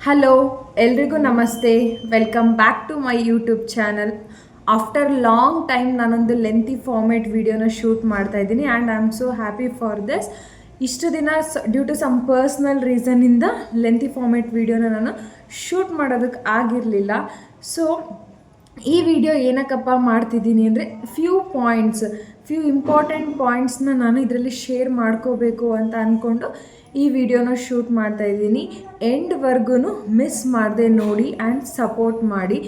Hello ಎಲ್ರಿಗೂ ನಮಸ್ತೆ. Welcome back to my YouTube channel. After long time ನಾನೊಂದು lengthy format ವಿಡಿಯೋನ ಶೂಟ್ ಮಾಡ್ತಾ ಇದ್ದೀನಿ and I am so happy for this. ಇಷ್ಟು ದಿನ ಡ್ಯೂ ಟು ಸಮ್ ಪರ್ಸ್ನಲ್ ರೀಸನ್ನಿಂದ ಲೆಂತಿ ಫಾರ್ಮೇಟ್ ವಿಡಿಯೋನ ನಾನು ಶೂಟ್ ಮಾಡೋದಕ್ಕೆ ಆಗಿರಲಿಲ್ಲ. ಸೊ ಈ ವಿಡಿಯೋ ಏನಕ್ಕಪ್ಪ ಮಾಡ್ತಿದ್ದೀನಿ ಅಂದರೆ ಫ್ಯೂ ಇಂಪಾರ್ಟೆಂಟ್ ಪಾಯಿಂಟ್ಸ್ನ ನಾನು ಇದರಲ್ಲಿ ಶೇರ್ ಮಾಡ್ಕೋಬೇಕು ಅಂತ ಅಂದ್ಕೊಂಡು ಈ ವಿಡಿಯೋನ ಶೂಟ್ ಮಾಡ್ತಾ ಇದ್ದೀನಿ. ಎಂಡ್ವರೆಗೂ ಮಿಸ್ ಮಾಡದೆ ನೋಡಿ ಆ್ಯಂಡ್ ಸಪೋರ್ಟ್ ಮಾಡಿ.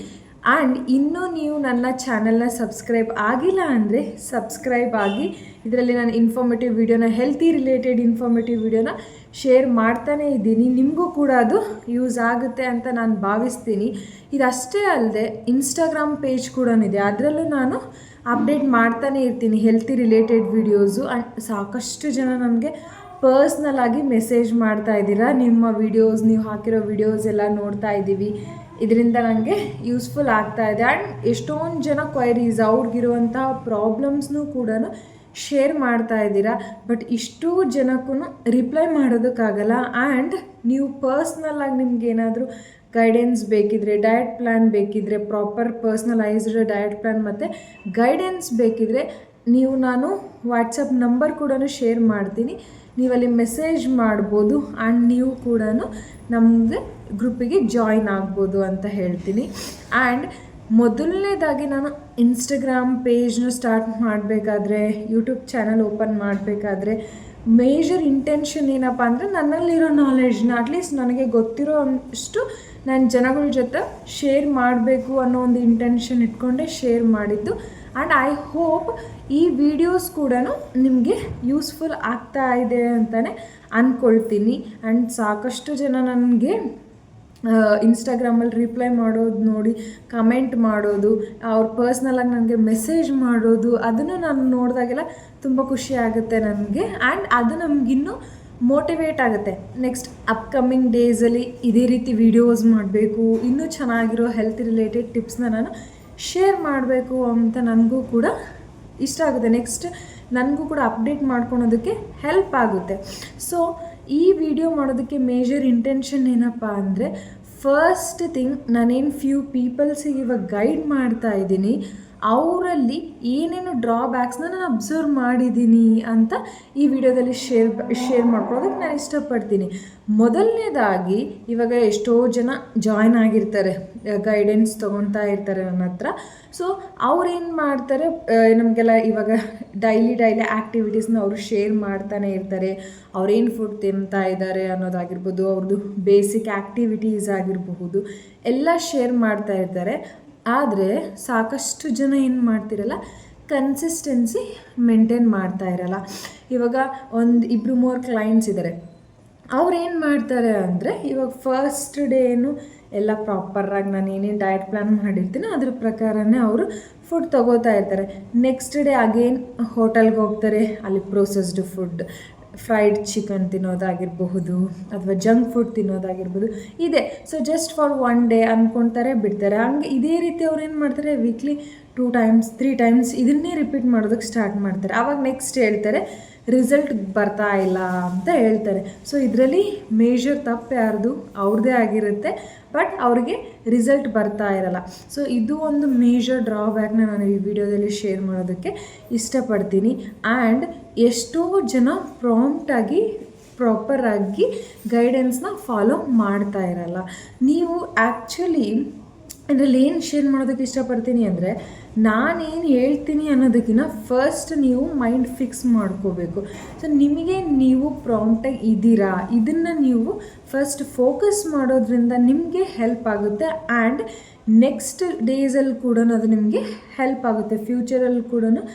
ಆ್ಯಂಡ್ ಇನ್ನೂ ನೀವು ನನ್ನ ಚಾನಲ್ನ ಸಬ್ಸ್ಕ್ರೈಬ್ ಆಗಿಲ್ಲ ಅಂದರೆ ಸಬ್ಸ್ಕ್ರೈಬ್ ಆಗಿ. ಇದರಲ್ಲಿ ನಾನು ಇನ್ಫಾರ್ಮೇಟಿವ್ ವಿಡಿಯೋನ ಹೆಲ್ತಿ ರಿಲೇಟೆಡ್ ಇನ್ಫಾರ್ಮೇಟಿವ್ ವಿಡಿಯೋನ ಶೇರ್ ಮಾಡ್ತಾನೇ ಇದ್ದೀನಿ. ನಿಮಗೂ ಕೂಡ ಅದು ಯೂಸ್ ಆಗುತ್ತೆ ಅಂತ ನಾನು ಭಾವಿಸ್ತೀನಿ. ಇದಷ್ಟೇ ಅಲ್ಲದೆ ಇನ್ಸ್ಟಾಗ್ರಾಮ್ ಪೇಜ್ ಕೂಡ ಇದೆ, ಅದರಲ್ಲೂ ನಾನು ಅಪ್ಡೇಟ್ ಮಾಡ್ತಾನೇ ಇರ್ತೀನಿ ಹೆಲ್ತಿ ರಿಲೇಟೆಡ್ ವಿಡಿಯೋಸು. ಆ್ಯಂಡ್ ಸಾಕಷ್ಟು ಜನ ನನಗೆ ಪರ್ಸ್ನಲ್ ಆಗಿ ಮೆಸೇಜ್ ಮಾಡ್ತಾ ಇದ್ದೀರಾ, ನಿಮ್ಮ ವಿಡಿಯೋಸ್, ನೀವು ಹಾಕಿರೋ ವಿಡಿಯೋಸ್ ಎಲ್ಲ ನೋಡ್ತಾ ಇದ್ದೀವಿ, ಇದರಿಂದ ನನಗೆ ಯೂಸ್ಫುಲ್ ಆಗ್ತಾ ಇದೆ. ಆ್ಯಂಡ್ ಎಷ್ಟೊಂದು ಜನ ಕ್ವೈರೀಸ್, ಅವ್ರಿಗಿರುವಂಥ ಪ್ರಾಬ್ಲಮ್ಸ್ನೂ ಕೂಡ ಶೇರ್ ಮಾಡ್ತಾ ಇದ್ದೀರಾ. ಬಟ್ ಇಷ್ಟೂ ಜನಕ್ಕೂ ರಿಪ್ಲೈ ಮಾಡೋದಕ್ಕಾಗಲ್ಲ. ಆ್ಯಂಡ್ ನೀವು ಪರ್ಸ್ನಲ್ಲಾಗಿ ನಿಮ್ಗೇನಾದರೂ ಗೈಡೆನ್ಸ್ ಬೇಕಿದ್ರೆ, ಡಯಟ್ ಪ್ಲ್ಯಾನ್ ಬೇಕಿದ್ರೆ, ಪ್ರಾಪರ್ ಪರ್ಸ್ನಲೈಸ್ಡ್ ಡಯಟ್ ಪ್ಲ್ಯಾನ್ ಮತ್ತು ಗೈಡೆನ್ಸ್ ಬೇಕಿದ್ರೆ ನಾನು ವಾಟ್ಸಪ್ ನಂಬರ್ ಕೂಡ ಶೇರ್ ಮಾಡ್ತೀನಿ. ನೀವಲ್ಲಿ ಮೆಸೇಜ್ ಮಾಡ್ಬೋದು ಆ್ಯಂಡ್ ನೀವು ಕೂಡ ನಮಗೆ ಗ್ರೂಪಿಗೆ ಜಾಯಿನ್ ಆಗ್ಬೋದು ಅಂತ ಹೇಳ್ತೀನಿ. ಆ್ಯಂಡ್ ಮೊದಲನೇದಾಗಿ ನಾನು ಇನ್ಸ್ಟಾಗ್ರಾಮ್ ಪೇಜ್ನ ಸ್ಟಾರ್ಟ್ ಮಾಡಬೇಕಾದ್ರೆ, ಯೂಟ್ಯೂಬ್ ಚಾನಲ್ ಓಪನ್ ಮಾಡಬೇಕಾದ್ರೆ ಮೇಜರ್ ಇಂಟೆನ್ಷನ್ ಏನಪ್ಪ ಅಂದರೆ ನನ್ನಲ್ಲಿರೋ ನಾಲೆಡ್ಜ್ನ ಅಟ್ಲೀಸ್ಟ್ ನನಗೆ ಗೊತ್ತಿರೋ ಅಷ್ಟು ನಾನು ಜನಗಳ ಜೊತೆ ಶೇರ್ ಮಾಡಬೇಕು ಅನ್ನೋ ಒಂದು ಇಂಟೆನ್ಷನ್ ಇಟ್ಕೊಂಡೆ ಶೇರ್ ಮಾಡಿದ್ದು. ಆ್ಯಂಡ್ ಐ ಹೋಪ್ ಈ ವಿಡಿಯೋಸ್ ಕೂಡ ನಿಮಗೆ ಯೂಸ್ಫುಲ್ ಆಗ್ತಾ ಇದೆ ಅಂತಲೇ ಅಂದ್ಕೊಳ್ತೀನಿ. ಆ್ಯಂಡ್ ಸಾಕಷ್ಟು ಜನ ನನಗೆ ಇನ್ಸ್ಟಾಗ್ರಾಮಲ್ಲಿ ರಿಪ್ಲೈ ಮಾಡೋದು ನೋಡಿ, ಕಮೆಂಟ್ ಮಾಡೋದು, ಅವ್ರು ಪರ್ಸ್ನಲಾಗಿ ನನಗೆ ಮೆಸೇಜ್ ಮಾಡೋದು, ಅದನ್ನು ನಾನು ನೋಡಿದಾಗೆಲ್ಲ ತುಂಬ ಖುಷಿ ಆಗುತ್ತೆ ನನಗೆ. ಆ್ಯಂಡ್ ಅದು ನಮಗಿನ್ನೂ ಮೋಟಿವೇಟ್ ಆಗುತ್ತೆ. ನೆಕ್ಸ್ಟ್ ಅಪ್ಕಮಿಂಗ್ ಡೇಸಲ್ಲಿ ಇದೇ ರೀತಿ ವಿಡಿಯೋಸ್ ಮಾಡಬೇಕು, ಇನ್ನೂ ಚೆನ್ನಾಗಿರೋ ಹೆಲ್ತ್ ರಿಲೇಟೆಡ್ ಟಿಪ್ಸ್ನ ನಾನು ಶೇರ್ ಮಾಡಬೇಕು ಅಂತ ನನಗೂ ಕೂಡ ಇಷ್ಟ ಆಗುತ್ತೆ. ನೆಕ್ಸ್ಟ್ ನನಗೂ ಕೂಡ ಅಪ್ಡೇಟ್ ಮಾಡ್ಕೊಳೋದಕ್ಕೆ ಹೆಲ್ಪ್ ಆಗುತ್ತೆ. ಸೊ ಈ ವಿಡಿಯೋ ಮಾಡೋದಕ್ಕೆ ಮೇಜರ್ ಇಂಟೆನ್ಷನ್ ಏನಪ್ಪ ಅಂದರೆ, ಫಸ್ಟ್ ಥಿಂಗ್ ನಾನೇನು ಫ್ಯೂ ಪೀಪಲ್ಸಿಗೆ ಇವಾಗ ಗೈಡ್ ಮಾಡ್ತಾ ಇದ್ದೀನಿ, ಅವರಲ್ಲಿ ಏನೇನು ಡ್ರಾಬ್ಯಾಕ್ಸ್ನ ನಾನು ಅಬ್ಸರ್ವ್ ಮಾಡಿದ್ದೀನಿ ಅಂತ ಈ ವಿಡಿಯೋದಲ್ಲಿ ಶೇರ್ ಮಾಡ್ಕೊಳ್ಳೋದಕ್ಕೆ ನಾನು ಇಷ್ಟಪಡ್ತೀನಿ. ಮೊದಲನೇದಾಗಿ ಇವಾಗ ಎಷ್ಟೋ ಜನ ಜಾಯ್ನ್ ಆಗಿರ್ತಾರೆ, ಗೈಡೆನ್ಸ್ ತೊಗೊತಾ ಇರ್ತಾರೆ ನನ್ನ ಹತ್ರ. ಸೊ ಅವ್ರೇನು ಮಾಡ್ತಾರೆ, ನಮಗೆಲ್ಲ ಇವಾಗ ಡೈಲಿ ಆ್ಯಕ್ಟಿವಿಟೀಸ್ನ ಅವರು ಶೇರ್ ಮಾಡ್ತಾನೆ ಇರ್ತಾರೆ. ಅವ್ರೇನು ಫುಡ್ ತಿಂತಾ ಇದ್ದಾರೆ ಅನ್ನೋದಾಗಿರ್ಬೋದು, ಅವ್ರದ್ದು ಬೇಸಿಕ್ ಆ್ಯಕ್ಟಿವಿಟೀಸ್ ಆಗಿರಬಹುದು, ಎಲ್ಲ ಶೇರ್ ಮಾಡ್ತಾ ಇರ್ತಾರೆ. ಆದರೆ ಸಾಕಷ್ಟು ಜನ ಏನು ಮಾಡ್ತಿರಲ್ಲ, ಕನ್ಸಿಸ್ಟೆನ್ಸಿ ಮೇಂಟೈನ್ ಮಾಡ್ತಾ ಇರಲ್ಲ. ಇವಾಗ ಒಂದು 2-3 ಕ್ಲೈಂಟ್ಸ್ ಇದ್ದಾರೆ, ಅವ್ರೇನು ಮಾಡ್ತಾರೆ ಅಂದರೆ, ಇವಾಗ ಫಸ್ಟ್ ಡೇನು ಎಲ್ಲ ಪ್ರಾಪರಾಗಿ ನಾನು ಏನೇನು ಡಯಟ್ ಪ್ಲ್ಯಾನ್ ಮಾಡಿರ್ತೀನಿ ಅದ್ರ ಪ್ರಕಾರನೇ ಅವರು ಫುಡ್ ತೊಗೋತಾ ಇರ್ತಾರೆ. ನೆಕ್ಸ್ಟ್ ಡೇ ಅಗೇನ್ ಹೋಟೆಲ್ಗೆ ಹೋಗ್ತಾರೆ, ಅಲ್ಲಿ ಪ್ರೊಸೆಸ್ಡ್ ಫುಡ್, ಫ್ರೈಡ್ ಚಿಕನ್ ತಿನ್ನೋದಾಗಿರಬಹುದು ಅಥವಾ ಜಂಕ್ ಫುಡ್ ತಿನ್ನೋದಾಗಿರ್ಬೋದು ಇದೆ. ಸೊ ಜಸ್ಟ್ ಫಾರ್ 1 ಡೇ ಅಂದ್ಕೊಳ್ತಾರೆ, ಬಿಡ್ತಾರೆ. ಹಂಗೆ ಇದೇ ರೀತಿ ಅವ್ರು ಏನು ಮಾಡ್ತಾರೆ, ವೀಕ್ಲಿ 2 ಟೈಮ್ಸ್ 3 ಟೈಮ್ಸ್ ಇದನ್ನೇ ರಿಪೀಟ್ ಮಾಡೋದಕ್ಕೆ ಸ್ಟಾರ್ಟ್ ಮಾಡ್ತಾರೆ. ಆವಾಗ ನೆಕ್ಸ್ಟ್ ಹೇಳ್ತಾರೆ ರಿಸಲ್ಟ್ ಬರ್ತಾ ಇಲ್ಲ ಅಂತ ಹೇಳ್ತಾರೆ. ಸೊ ಇದರಲ್ಲಿ ಮೇಜರ್ ತಪ್ಪು ಯಾರ್ದು, ಅವ್ರದ್ದೇ ಆಗಿರುತ್ತೆ. ಬಟ್ ಅವ್ರಿಗೆ ರಿಸಲ್ಟ್ ಬರ್ತಾ ಇರಲ್ಲ. ಸೊ ಇದು ಒಂದು ಮೇಜರ್ ಡ್ರಾಬ್ಯಾಕ್ನ ನಾನು ಈ ವಿಡಿಯೋದಲ್ಲಿ ಶೇರ್ ಮಾಡೋದಕ್ಕೆ ಇಷ್ಟಪಡ್ತೀನಿ. ಆ್ಯಂಡ್ ಎಷ್ಟೋ ಜನ ಪ್ರಾಂಪ್ಟಾಗಿ ಪ್ರಾಪರಾಗಿ ಗೈಡೆನ್ಸ್ನ ಫಾಲೋ ಮಾಡ್ತಾ ಇರಲ್ಲ. ನೀವು ಆ್ಯಕ್ಚುಲಿ ಇದರಲ್ಲಿ ಏನು ಶೇರ್ ಮಾಡೋದಕ್ಕೆ ಇಷ್ಟಪಡ್ತೀನಿ ಅಂದರೆ, ನಾನೇನು ಹೇಳ್ತೀನಿ ಅನ್ನೋದಕ್ಕಿಂತ ಫಸ್ಟ್ ನೀವು ಮೈಂಡ್ ಫಿಕ್ಸ್ ಮಾಡ್ಕೋಬೇಕು. ಸೊ ನಿಮಗೆ ನೀವು ಪ್ರಾಂಪ್ಟಾಗಿ ಇದ್ದೀರಾ, ಇದನ್ನು ನೀವು ಫಸ್ಟ್ ಫೋಕಸ್ ಮಾಡೋದ್ರಿಂದ ನಿಮಗೆ ಹೆಲ್ಪ್ ಆಗುತ್ತೆ. ಆ್ಯಂಡ್ ನೆಕ್ಸ್ಟ್ ಡೇಸಲ್ಲಿ ಕೂಡ ಅದು ನಿಮಗೆ ಹೆಲ್ಪ್ ಆಗುತ್ತೆ, ಫ್ಯೂಚರಲ್ಲಿ ಕೂಡ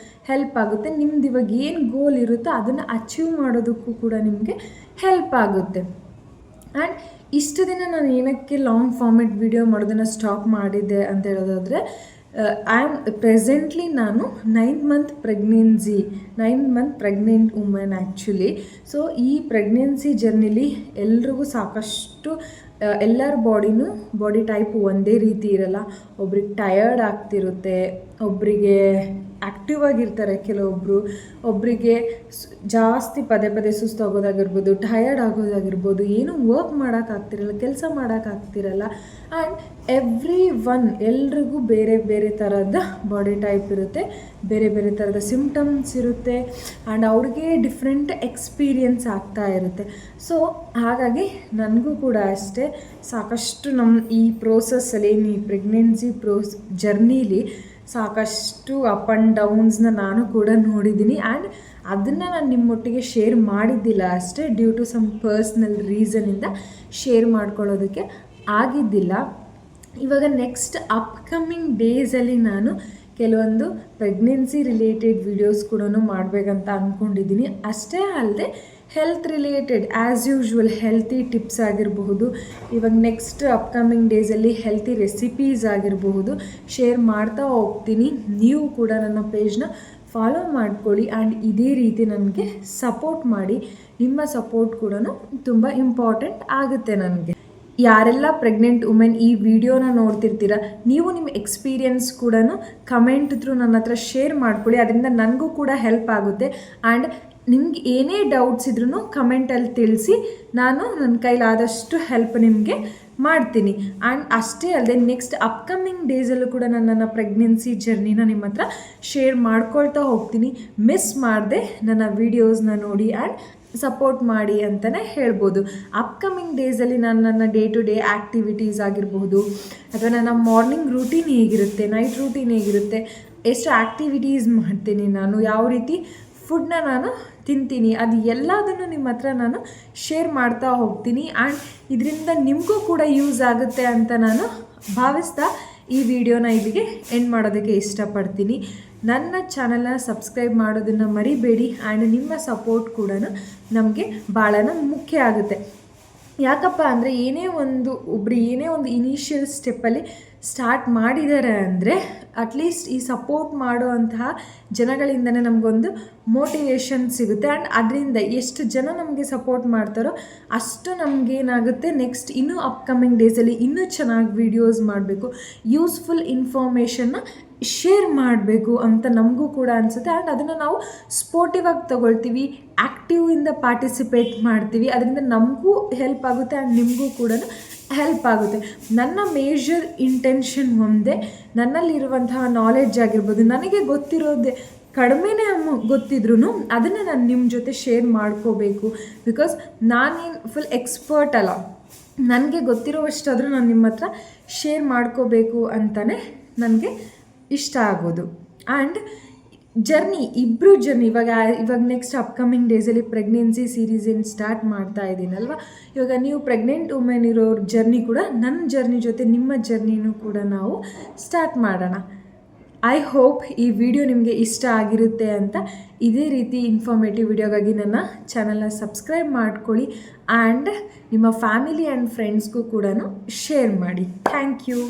ಹೆಲ್ಪ್ ಆಗುತ್ತೆ. ನಿಮ್ದು ಇವಾಗ ಏನು ಗೋಲ್ ಇರುತ್ತೋ ಅದನ್ನು ಅಚೀವ್ ಮಾಡೋದಕ್ಕೂ ಕೂಡ ನಿಮಗೆ ಹೆಲ್ಪ್ ಆಗುತ್ತೆ. ಆ್ಯಂಡ್ ಇಷ್ಟು ದಿನ ನಾನು ಏನಕ್ಕೆ ಲಾಂಗ್ ಫಾರ್ಮೇಟ್ ವಿಡಿಯೋ ಮಾಡೋದನ್ನು ಸ್ಟಾಪ್ ಮಾಡಿದ್ದೆ ಅಂತ ಹೇಳೋದಾದರೆ, ನಾನು 9 month pregnant women actually. So ಈ ಪ್ರೆಗ್ನೆನ್ಸಿ ಜರ್ನಿಲಿ ಎಲ್ರಿಗೂ ಸಾಕಷ್ಟು, ಎಲ್ಲರ ಬಾಡಿ ಟೈಪ್ ಒಂದೇ ರೀತಿ ಇರಲ್ಲ. ಒಬ್ರಿಗೆ ಟಯರ್ಡ್ ಆಗ್ತಿರುತ್ತೆ, ಒಬ್ಬರಿಗೆ ಆ್ಯಕ್ಟಿವ್ ಆಗಿರ್ತಾರೆ, ಕೆಲವೊಬ್ಬರು ಒಬ್ಬರಿಗೆ ಜಾಸ್ತಿ ಪದೇ ಪದೇ ಸುಸ್ತಾಗೋದಾಗಿರ್ಬೋದು, ಟಯರ್ಡ್ ಆಗೋದಾಗಿರ್ಬೋದು, ಏನು ವರ್ಕ್ ಮಾಡೋಕ್ಕಾಗ್ತಿರಲ್ಲ, ಕೆಲಸ ಮಾಡೋಕ್ಕಾಗ್ತಿರಲ್ಲ. ಆ್ಯಂಡ್ ಎವ್ರಿ ಒನ್ ಎಲ್ರಿಗೂ ಬೇರೆ ಬೇರೆ ಥರದ ಬಾಡಿ ಟೈಪ್ ಇರುತ್ತೆ, ಬೇರೆ ಬೇರೆ ಥರದ ಸಿಮ್ಟಮ್ಸ್ ಇರುತ್ತೆ, ಆ್ಯಂಡ್ ಅವ್ರಿಗೆ ಡಿಫ್ರೆಂಟ್ ಎಕ್ಸ್ಪೀರಿಯನ್ಸ್ ಆಗ್ತಾ ಇರುತ್ತೆ. ಸೊ ಹಾಗಾಗಿ ನನಗೂ ಕೂಡ ಅಷ್ಟೇ ಸಾಕಷ್ಟು ನಮ್ಮ ಈ ಪ್ರೋಸೆಸ್ಸಲ್ಲಿ, ಈ ಪ್ರೆಗ್ನೆನ್ಸಿ ಜರ್ನೀಲಿ ಸಾಕಷ್ಟು ಅಪ್ ಆ್ಯಂಡ್ ಡೌನ್ಸ್ನ ನಾನು ಕೂಡ ನೋಡಿದ್ದೀನಿ. ಆ್ಯಂಡ್ ಅದನ್ನು ನಾನು ನಿಮ್ಮೊಟ್ಟಿಗೆ ಶೇರ್ ಮಾಡಿದ್ದಿಲ್ಲ ಅಷ್ಟೇ, ಡ್ಯೂ ಟು ಸಮ್ ಪರ್ಸ್ನಲ್ ರೀಸನಿಂದ ಶೇರ್ ಮಾಡ್ಕೊಳ್ಳೋದಕ್ಕೆ ಆಗಿದ್ದಿಲ್ಲ. ಇವಾಗ ನೆಕ್ಸ್ಟ್ ಅಪ್ಕಮಿಂಗ್ ಡೇಸಲ್ಲಿ ನಾನು ಕೆಲವೊಂದು ಪ್ರೆಗ್ನೆನ್ಸಿ ರಿಲೇಟೆಡ್ ವಿಡಿಯೋಸ್ ಕೂಡ ಮಾಡಬೇಕಂತ ಅಂದ್ಕೊಂಡಿದ್ದೀನಿ. ಅಷ್ಟೇ ಅಲ್ಲದೆ health related as usual healthy tips ಆಗಿರಬಹುದು, ಇವಾಗ ನೆಕ್ಸ್ಟ್ ಅಪ್ಕಮಿಂಗ್ ಡೇಸಲ್ಲಿ ಹೆಲ್ತಿ ರೆಸಿಪೀಸ್ ಆಗಿರಬಹುದು ಶೇರ್ ಮಾಡ್ತಾ ಹೋಗ್ತೀನಿ. ನೀವು ಕೂಡ ನನ್ನ ಪೇಜ್ನ ಫಾಲೋ ಮಾಡ್ಕೊಳ್ಳಿ ಆ್ಯಂಡ್ ಇದೇ ರೀತಿ ನನಗೆ ಸಪೋರ್ಟ್ ಮಾಡಿ. ನಿಮ್ಮ ಸಪೋರ್ಟ್ ಕೂಡ ತುಂಬ ಇಂಪಾರ್ಟೆಂಟ್ ಆಗುತ್ತೆ ನನಗೆ. ಯಾರೆಲ್ಲ ಪ್ರೆಗ್ನೆಂಟ್ ವುಮೆನ್ ಈ ವಿಡಿಯೋನ ನೋಡ್ತಿರ್ತೀರ, ನೀವು ನಿಮ್ಮ ಎಕ್ಸ್ಪೀರಿಯನ್ಸ್ ಕೂಡ ಕಮೆಂಟ್ ಥ್ರೂ ನನ್ನ ಹತ್ರ ಶೇರ್ ಮಾಡ್ಕೊಳ್ಳಿ. ಅದರಿಂದ ನನಗೂ ಕೂಡ ಹೆಲ್ಪ್ ಆಗುತ್ತೆ. ಆ್ಯಂಡ್ ನಿಮ್ಗೆ ಏನೇ ಡೌಟ್ಸ್ ಇದ್ರೂ ಕಮೆಂಟಲ್ಲಿ ತಿಳಿಸಿ, ನಾನು ನನ್ನ ಕೈಲಾದಷ್ಟು ಹೆಲ್ಪ್ ನಿಮಗೆ ಮಾಡ್ತೀನಿ. ಆ್ಯಂಡ್ ಅಷ್ಟೇ ಅಲ್ಲದೆ ನೆಕ್ಸ್ಟ್ ಅಪ್ಕಮಿಂಗ್ ಡೇಸಲ್ಲೂ ಕೂಡ ನನ್ನ ಪ್ರೆಗ್ನೆನ್ಸಿ ಜರ್ನಿನ ನಿಮ್ಮ ಹತ್ರ ಶೇರ್ ಮಾಡ್ಕೊಳ್ತಾ ಹೋಗ್ತೀನಿ. ಮಿಸ್ ಮಾಡದೆ ನನ್ನ ವೀಡಿಯೋಸ್ನ ನೋಡಿ ಆ್ಯಂಡ್ ಸಪೋರ್ಟ್ ಮಾಡಿ ಅಂತಲೇ ಹೇಳ್ಬೋದು. ಅಪ್ಕಮಿಂಗ್ ಡೇಸಲ್ಲಿ ನಾನು ನನ್ನ ಡೇ ಟು ಡೇ ಆ್ಯಕ್ಟಿವಿಟೀಸ್ ಆಗಿರಬಹುದು, ಅಥವಾ ನನ್ನ ಮಾರ್ನಿಂಗ್ ರೂಟೀನ್ ಹೇಗಿರುತ್ತೆ, ನೈಟ್ ರೂಟೀನ್ ಹೇಗಿರುತ್ತೆ, ಎಷ್ಟು ಆ್ಯಕ್ಟಿವಿಟೀಸ್ ಮಾಡ್ತೀನಿ ನಾನು, ಯಾವ ರೀತಿ ಫುಡ್ನ ನಾನು ತಿಂತೀನಿ, ಅದು ಎಲ್ಲದನ್ನು ನಿಮ್ಮ ಹತ್ರ ನಾನು ಶೇರ್ ಮಾಡ್ತಾ ಹೋಗ್ತೀನಿ. ಆ್ಯಂಡ್ ಇದರಿಂದ ನಿಮಗೂ ಕೂಡ ಯೂಸ್ ಆಗುತ್ತೆ ಅಂತ ನಾನು ಭಾವಿಸ್ತಾ ಈ ವಿಡಿಯೋನ ಇಲ್ಲಿಗೆ ಎಂಡ್ ಮಾಡೋದಕ್ಕೆ ಇಷ್ಟಪಡ್ತೀನಿ. ನನ್ನ ಚಾನಲ್ನ ಸಬ್ಸ್ಕ್ರೈಬ್ ಮಾಡೋದನ್ನು ಮರಿಬೇಡಿ. ಆ್ಯಂಡ್ ನಿಮ್ಮ ಸಪೋರ್ಟ್ ಕೂಡ ನಮಗೆ ಭಾಳನ ಮುಖ್ಯ ಆಗುತ್ತೆ. ಯಾಕಪ್ಪ ಅಂದರೆ ಒಬ್ಬರು ಏನೇ ಒಂದು ಇನಿಷಿಯಲ್ ಸ್ಟೆಪ್ಪಲ್ಲಿ ಸ್ಟಾರ್ಟ್ ಮಾಡಿದ್ದಾರೆ ಅಂದರೆ ಅಟ್ಲೀಸ್ಟ್ ಈ ಸಪೋರ್ಟ್ ಮಾಡುವಂತಹ ಜನಗಳಿಂದನೇ ನಮಗೊಂದು ಮೋಟಿವೇಶನ್ ಸಿಗುತ್ತೆ. ಆ್ಯಂಡ್ ಅದರಿಂದ ಎಷ್ಟು ಜನ ನಮಗೆ ಸಪೋರ್ಟ್ ಮಾಡ್ತಾರೋ ಅಷ್ಟು ನಮಗೇನಾಗುತ್ತೆ, ನೆಕ್ಸ್ಟ್ ಇನ್ನೂ ಅಪ್ಕಮಿಂಗ್ ಡೇಸಲ್ಲಿ ಇನ್ನೂ ಚೆನ್ನಾಗಿ ವೀಡಿಯೋಸ್ ಮಾಡಬೇಕು, ಯೂಸ್ಫುಲ್ ಇನ್ಫಾರ್ಮೇಷನ್ನ ಶೇರ್ ಮಾಡಬೇಕು ಅಂತ ನಮಗೂ ಕೂಡ ಅನಿಸುತ್ತೆ. ಆ್ಯಂಡ್ ಅದನ್ನು ನಾವು ಸ್ಪೋರ್ಟಿವ್ ಆಗಿ ತೊಗೊಳ್ತೀವಿ, ಆ್ಯಕ್ಟಿವಿಂದ ಪಾರ್ಟಿಸಿಪೇಟ್ ಮಾಡ್ತೀವಿ. ಅದರಿಂದ ನಮಗೂ ಹೆಲ್ಪ್ ಆಗುತ್ತೆ ಆ್ಯಂಡ್ ನಿಮಗೂ ಕೂಡ ಹೆಲ್ಪ್ ಆಗುತ್ತೆ. ನನ್ನ ಮೇಜರ್ ಇಂಟೆನ್ಷನ್ ಒಂದೇ, ನನ್ನಲ್ಲಿರುವಂತಹ ನಾಲೆಡ್ಜ್ ಆಗಿರ್ಬೋದು, ನನಗೆ ಗೊತ್ತಿರೋದೇ ಕಡಿಮೆನೇ ಗೊತ್ತಿದ್ರೂ ಅದನ್ನು ನಾನು ನಿಮ್ಮ ಜೊತೆ ಶೇರ್ ಮಾಡ್ಕೋಬೇಕು. ಬಿಕಾಸ್ ನಾನೇನು ಫುಲ್ ಎಕ್ಸ್ಪರ್ಟ್ ಅಲ್ಲ, ನನಗೆ ಗೊತ್ತಿರೋವಷ್ಟಾದರೂ ನಾನು ನಿಮ್ಮ ಹತ್ರ ಶೇರ್ ಮಾಡ್ಕೋಬೇಕು ಅಂತಲೇ ನನಗೆ ಇಷ್ಟ ಆಗೋದು. ಆ್ಯಂಡ್ ಇಬ್ಬರು ಜರ್ನಿ ಇವಾಗ ನೆಕ್ಸ್ಟ್ ಅಪ್ಕಮಿಂಗ್ ಡೇಸಲ್ಲಿ ಪ್ರೆಗ್ನೆನ್ಸಿ ಸೀರೀಸ್ ಏನು ಸ್ಟಾರ್ಟ್ ಮಾಡ್ತಾ ಇದ್ದೀನಲ್ವ, ಇವಾಗ ನೀವು ಪ್ರೆಗ್ನೆಂಟ್ ವುಮೆನ್ ಇರೋರ ಜರ್ನಿ ಕೂಡ ನನ್ನ ಜರ್ನಿ ಜೊತೆ ನಿಮ್ಮ ಜರ್ನಿನೂ ಕೂಡ ನಾವು ಸ್ಟಾರ್ಟ್ ಮಾಡೋಣ. ಐ ಹೋಪ್ ಈ ವಿಡಿಯೋ ನಿಮಗೆ ಇಷ್ಟ ಆಗಿರುತ್ತೆ ಅಂತ. ಇದೇ ರೀತಿ ಇನ್ಫಾರ್ಮೇಟಿವ್ ವಿಡಿಯೋಗಾಗಿ ನನ್ನ ಚಾನಲ್ನ ಸಬ್ಸ್ಕ್ರೈಬ್ ಮಾಡ್ಕೊಳ್ಳಿ ಆ್ಯಂಡ್ ನಿಮ್ಮ ಫ್ಯಾಮಿಲಿ ಆ್ಯಂಡ್ ಫ್ರೆಂಡ್ಸ್ಗೂ ಕೂಡ ಶೇರ್ ಮಾಡಿ. Thank you.